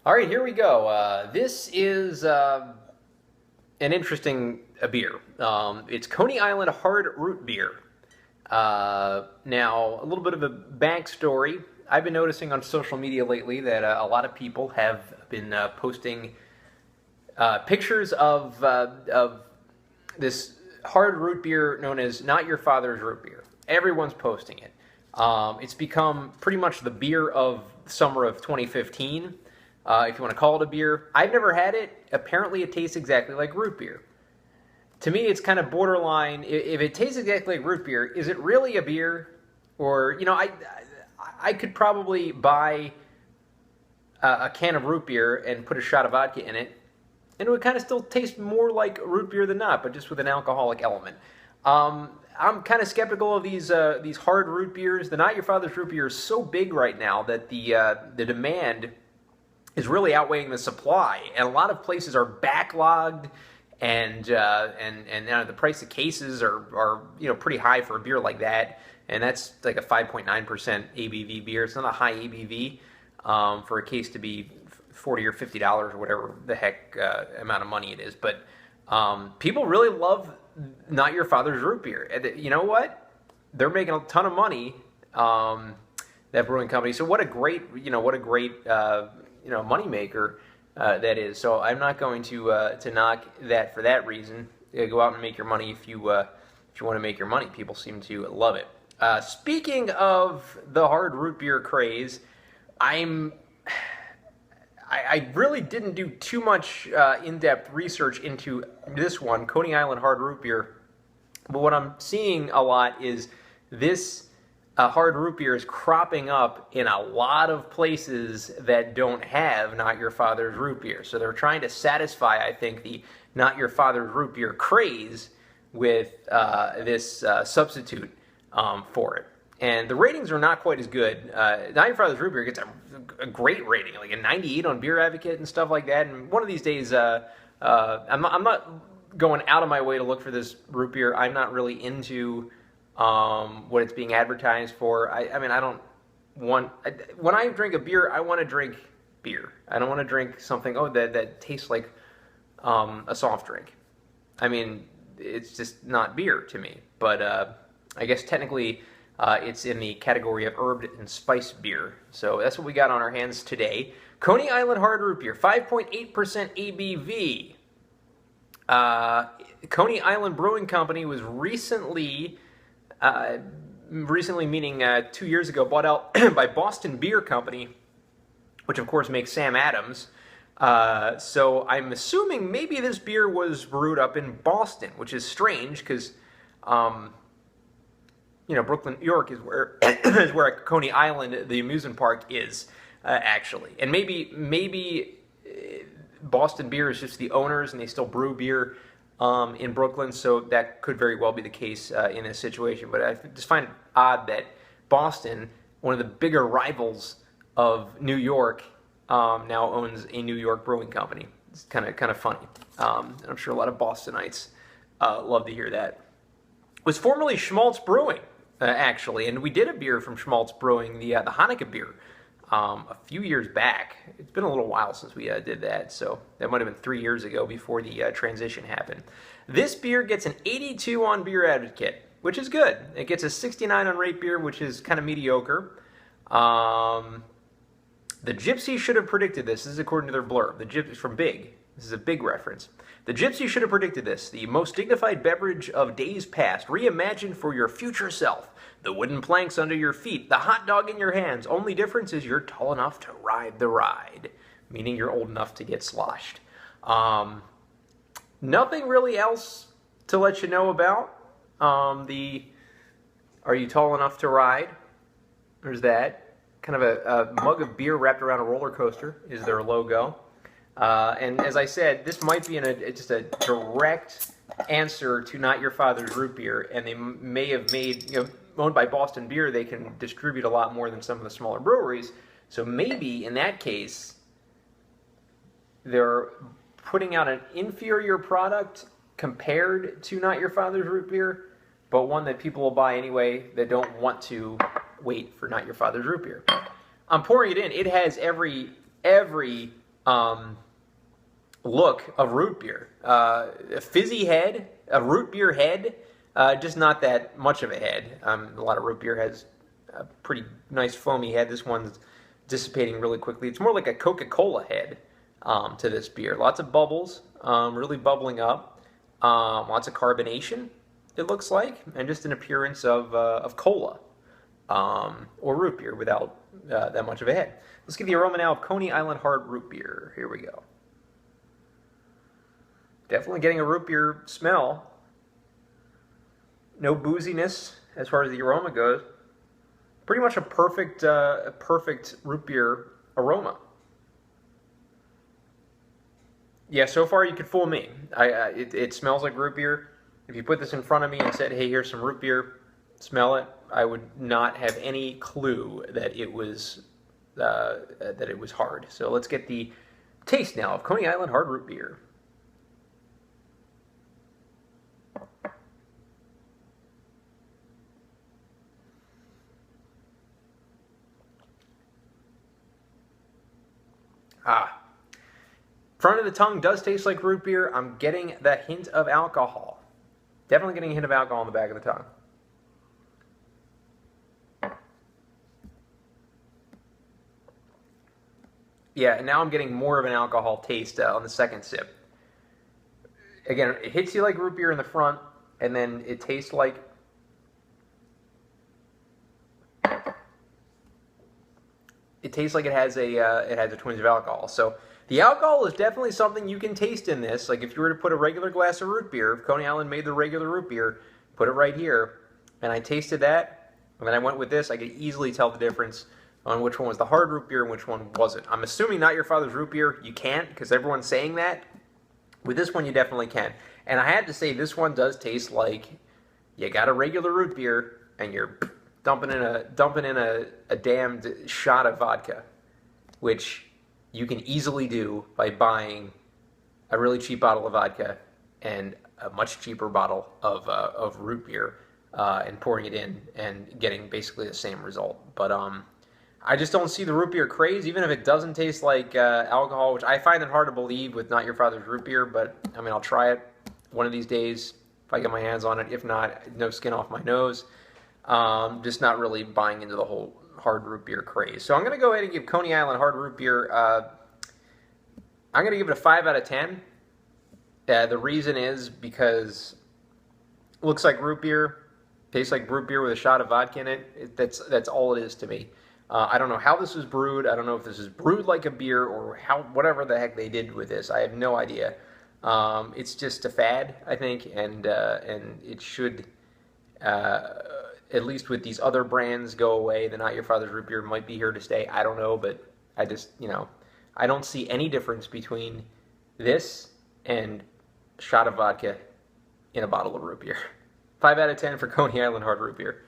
All right, here we go. This is an interesting beer. It's Coney Island Hard Root Beer. Now, a little bit of a backstory. I've been noticing on social media lately that a lot of people have been posting pictures of this hard root beer known as Not Your Father's Root Beer. Everyone's posting it. It's become pretty much the beer of summer of 2015. If you want to call it a beer. I've never had it. Apparently, it tastes exactly like root beer. To me, it's kind of borderline. If it tastes exactly like root beer, is it really a beer? Or, I could probably buy a can of root beer and put a shot of vodka in it, and it would kind of still taste more like root beer than not, but just with an alcoholic element. I'm kind of skeptical of these hard root beers. The Not Your Father's Root Beer is so big right now that the demand is really outweighing the supply, and a lot of places are backlogged, and the price of cases are pretty high for a beer like that, and that's like a 5.9% ABV beer. It's not a high ABV for a case to be $40 or $50 or whatever the heck amount of money it is, but people really love Not Your Father's Root Beer. And you know what? They're making a ton of money. That brewing company. So what a great moneymaker that is. So I'm not going to knock that for that reason. Go out and make your money if you want to make your money. People seem to love it. Speaking of the hard root beer craze, I really didn't do too much in-depth research into this one, Coney Island Hard Root Beer. But what I'm seeing a lot is this hard root beer is cropping up in a lot of places that don't have Not Your Father's Root Beer. So they're trying to satisfy, I think, the Not Your Father's Root Beer craze with this substitute for it. And the ratings are not quite as good. Not Your Father's Root Beer gets a great rating, like a 98 on Beer Advocate and stuff like that. And one of these days, I'm not going out of my way to look for this root beer. I'm not really into what it's being advertised for. When I drink a beer, I want to drink beer. I don't want to drink something that tastes like a soft drink. I mean, it's just not beer to me. But I guess technically it's in the category of herbed and spice beer. So that's what we got on our hands today. Coney Island Hard Root Beer, 5.8% ABV. Coney Island Brewing Company was recently meaning 2 years ago, bought out by Boston Beer Company, which of course makes Sam Adams. So I'm assuming maybe this beer was brewed up in Boston, which is strange because, Brooklyn, New York is where is where Coney Island, the amusement park, is actually, and maybe Boston Beer is just the owners and they still brew beer in Brooklyn, so that could very well be the case in this situation. But I just find it odd that Boston, one of the bigger rivals of New York, now owns a New York brewing company. It's kind of funny. I'm sure a lot of Bostonites love to hear that. It was formerly Schmaltz Brewing, actually, and we did a beer from Schmaltz Brewing, the Hanukkah beer, a few years back. It's been a little while since we did that, so that might have been 3 years ago before the transition happened. This beer gets an 82 on Beer Advocate, which is good. It gets a 69 on Rate Beer, which is kind of mediocre. The Gypsy should have predicted this. This is according to their blurb. The Gypsy from Big. This is a Big reference. The Gypsy should have predicted this. The most dignified beverage of days past, reimagined for your future self. The wooden planks under your feet, the hot dog in your hands. Only difference is you're tall enough to ride the ride, meaning you're old enough to get sloshed. Nothing really else to let you know about. Are you tall enough to ride? There's that. Kind of a mug of beer wrapped around a roller coaster is their logo. And as I said, this might be just a direct answer to Not Your Father's Root Beer, and they may have made, owned by Boston Beer, they can distribute a lot more than some of the smaller breweries. So maybe in that case, they're putting out an inferior product compared to Not Your Father's Root Beer, but one that people will buy anyway that don't want to wait for Not Your Father's Root Beer. I'm pouring it in. It has every look of root beer. A fizzy head, a root beer head, just not that much of a head. A lot of root beer has a pretty nice foamy head. This one's dissipating really quickly. It's more like a Coca-Cola head to this beer. Lots of bubbles, really bubbling up. Lots of carbonation, it looks like, and just an appearance of cola or root beer without that much of a head. Let's get the aroma now of Coney Island Hard Root Beer. Here we go. Definitely getting a root beer smell. No booziness as far as the aroma goes. Pretty much a perfect root beer aroma. Yeah, so far you could fool me. It smells like root beer. If you put this in front of me and said, "Hey, here's some root beer, smell it," I would not have any clue that it was hard. So let's get the taste now of Coney Island Hard Root Beer. Front of the tongue does taste like root beer. I'm getting the hint of alcohol. Definitely getting a hint of alcohol on the back of the tongue. Yeah, and now I'm getting more of an alcohol taste on the second sip. Again, it hits you like root beer in the front, and then it tastes like it has a twinge of alcohol. So the alcohol is definitely something you can taste in this. Like if you were to put a regular glass of root beer, if Coney Island made the regular root beer, put it right here, and I tasted that, and then I went with this, I could easily tell the difference on which one was the hard root beer and which one wasn't. I'm assuming Not Your Father's root beer, you can't, because everyone's saying that. With this one, you definitely can. And I had to say, this one does taste like you got a regular root beer, and you're dumping in a damned shot of vodka, which you can easily do by buying a really cheap bottle of vodka and a much cheaper bottle of root beer and pouring it in and getting basically the same result. But I just don't see the root beer craze, even if it doesn't taste like alcohol, which I find it hard to believe with Not Your Father's root beer, but I mean, I'll try it one of these days if I get my hands on it. If not, no skin off my nose. Just not really buying into the whole hard root beer craze. So I'm going to go ahead and give Coney Island Hard Root Beer, I'm going to give it a 5 out of 10. The reason is because it looks like root beer, tastes like root beer with a shot of vodka in it. That's all it is to me. I don't know how this was brewed. I don't know if this is brewed like a beer or whatever the heck they did with this. I have no idea. It's just a fad, I think, and it should, at least with these other brands, go away. The Not Your Father's root beer might be here to stay. I don't know, but I just, I don't see any difference between this and a shot of vodka in a bottle of root beer. 5 out of 10 for Coney Island Hard Root Beer.